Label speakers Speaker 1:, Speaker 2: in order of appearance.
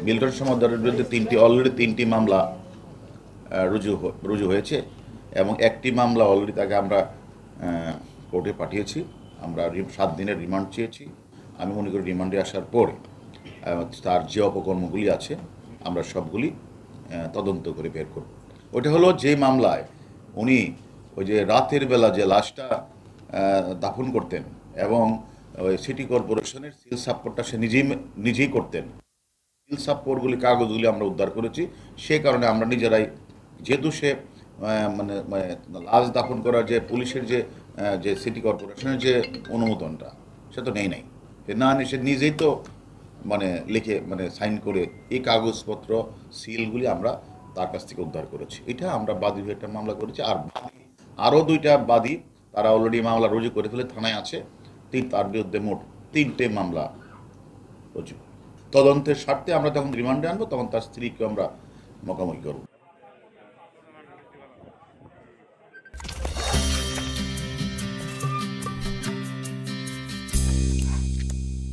Speaker 1: Milton সমাদরের বিরুদ্ধে already তিনটি মামলা রুজু হয়েছে এবং একটি মামলা অলরেডি তাকে আমরা কোর্টে পাঠিয়েছি। আমরা 7 দিনের রিমান্ড চেয়েছি। আমি মনে করি রিমান্ডে আসার পরে তার যে অপকর্মগুলি আছে আমরা সবগুলি তদন্ত করে বের করব। ওটা হলো যে মামলায় উনি ওই যে রাতের বেলা যে লাশটা দাফন করতেন এবং ওই সিটি কর্পোরেশনের সিল সাপোর্টটা সে নিজেই করতেন। সিল সাপোর্টগুলি কাগজগুলি আমরা উদ্ধার করেছি। সে কারণে আমরা নিজেরাই, যেহেতু সে মানে লাশ দাফন করার যে পুলিশের যে সিটি কর্পোরেশনের যে অনুমোদনটা সে তো নেই না নিয়ে সে নিজেই তো লিখে সাইন করে এই কাগজপত্র সিলগুলি আমরা তার কাছ থেকে উদ্ধার করেছি। এটা আমরা বাদী হয়ে একটা মামলা করেছি। আর আরও 2টা বাদী তারা অলরেডি মামলা রুজু করে ফেলে থানায় আছে। তার বিরুদ্ধে মোট 3টে মামলা রুজু। তদন্তের স্বার্থে আমরা যখন রিমান্ডে আনবো তখন তার স্ত্রীকে আমরা মোকামুখি করবো।